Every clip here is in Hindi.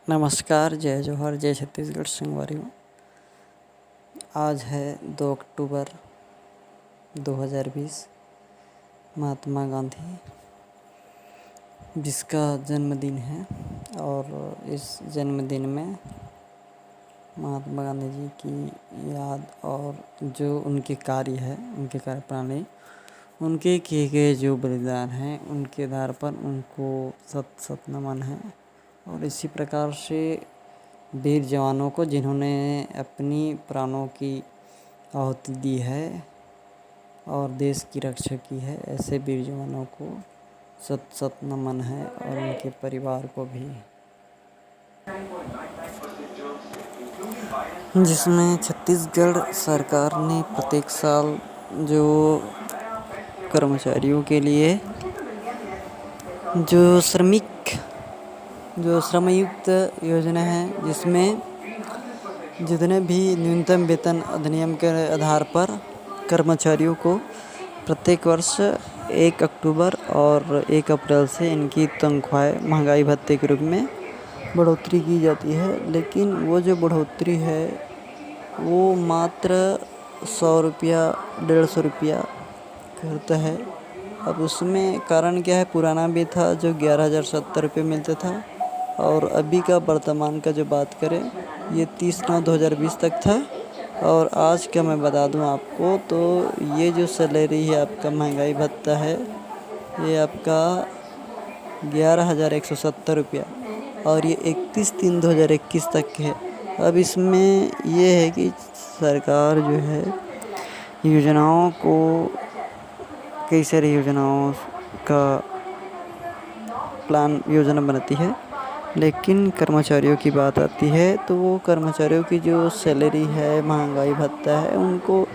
नमस्कार, जय जौहर, जय छत्तीसगढ़ संगवारी। आज है 2 अक्टूबर 2020। महात्मा गांधी जिसका जन्मदिन है और इस जन्मदिन में महात्मा गांधी जी की याद और जो उनके कार्य है, उनके कार्यप्रणाली, उनके किए गए जो बलिदान हैं, उनके आधार पर उनको सत सत नमन है। और इसी प्रकार से वीर जवानों को जिन्होंने अपनी प्राणों की आहुति दी है और देश की रक्षा की है, ऐसे वीर जवानों को सत सत नमन है और उनके परिवार को भी, जिसमें छत्तीसगढ़ सरकार ने प्रत्येक साल जो कर्मचारियों के लिए जो श्रमयुक्त योजना है, जिसमें जितने भी न्यूनतम वेतन अधिनियम के आधार पर कर्मचारियों को प्रत्येक वर्ष 1 अक्टूबर और 1 अप्रैल से इनकी तनख्वाहें महंगाई भत्ते के रूप में बढ़ोतरी की जाती है। लेकिन वो जो बढ़ोतरी है वो मात्र 100 रुपया 150 रुपया करता है। अब उसमें कारण क्या है? पुराना भी था जो 11,070 रुपये मिलता था, और अभी का वर्तमान का जो बात करें ये 30/9/2020 तक था। और आज का मैं बता दूं आपको, तो ये जो सैलरी है आपका महंगाई भत्ता है, ये आपका 11,170 रुपया, और ये 31/3/2021 तक है। अब इसमें ये है कि सरकार जो है योजनाओं को, कई सारी योजनाओं का योजना बनाती है, लेकिन कर्मचारियों की बात आती है तो वो कर्मचारियों की जो सैलरी है, महंगाई भत्ता है, उनको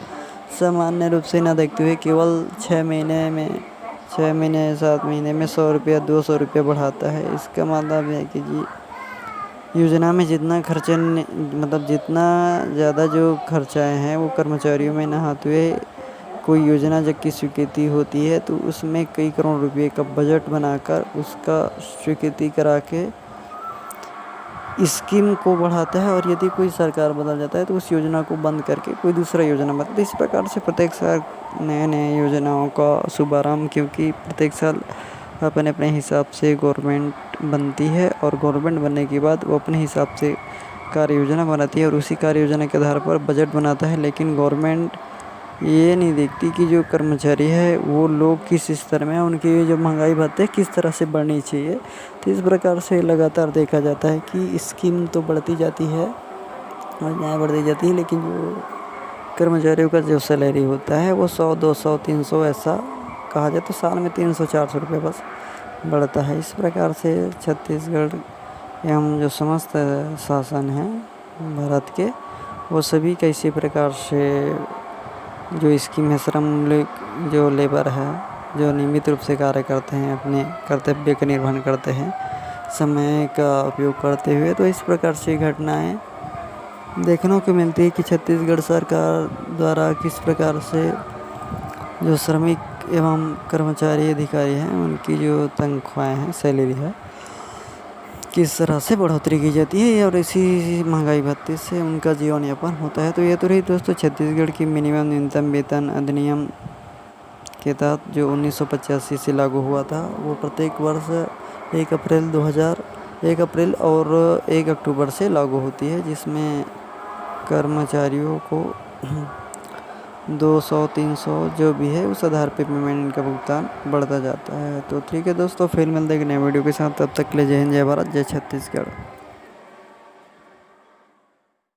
सामान्य रूप से ना देखते हुए केवल 6 महीने 7 महीने में 100 रुपया 200 रुपया बढ़ाता है। इसका मतलब है कि जी योजना में जितना खर्चा, मतलब जितना ज़्यादा जो खर्चाएँ हैं वो कर्मचारियों में ना आते हुए, कोई योजना जब की स्वीकृति होती है तो उसमें कई करोड़ रुपए का बजट बनाकर उसका स्वीकृति करा के स्कीम को बढ़ाता है, और यदि कोई सरकार बदल जाता है तो उस योजना को बंद करके कोई दूसरा योजना बनाता है। इस प्रकार से प्रत्येक साल नए योजनाओं का शुभारंभ, क्योंकि प्रत्येक साल अपने अपने हिसाब से गवर्नमेंट बनती है, और गवर्नमेंट बनने के बाद वो अपने हिसाब से कार्य योजना बनाती है और उसी कार्य योजना के आधार पर बजट बनाता है। लेकिन गवर्नमेंट ये नहीं देखती कि जो कर्मचारी है वो लोग किस स्तर में, उनकी जो महंगाई भत्ते किस तरह से बढ़नी चाहिए। तो इस प्रकार से लगातार देखा जाता है कि स्कीम तो बढ़ती जाती है, योजनाएँ बढ़ती जाती है, लेकिन जो कर्मचारियों का जो सैलरी होता है वो 100 200 300 ऐसा कहा जाए तो साल में 300-400 रुपये बस बढ़ता है। इस प्रकार से छत्तीसगढ़ एवं जो समस्त शासन है भारत के, वो सभी का इसी प्रकार से जो स्कीम है, जो लेबर है, जो नियमित रूप से कार्य करते हैं, अपने कर्तव्य का निर्वहन करते हैं समय का उपयोग करते हुए, तो इस प्रकार से घटनाएं देखने को मिलती है कि छत्तीसगढ़ सरकार द्वारा किस प्रकार से जो श्रमिक एवं कर्मचारी अधिकारी हैं उनकी जो तनख्वाहें हैं, सैलरी है, किस तरह से बढ़ोतरी की जाती है, और इसी महंगाई भत्ते से उनका जीवन यापन होता है। तो ये तो रही दोस्तों छत्तीसगढ़ की मिनिमम न्यूनतम वेतन अधिनियम के तहत जो 1985 से लागू हुआ था, वो प्रत्येक वर्ष 1 अप्रैल और 1 अक्टूबर से लागू होती है, जिसमें कर्मचारियों को 200-300 जो भी है उस आधार पे पेमेंट का भुगतान बढ़ता जाता है। तो ठीक है दोस्तों, फिर मिलते हैं एक नए वीडियो के साथ। तब तक के लिए जय हिंद, जय भारत, जय छत्तीसगढ़।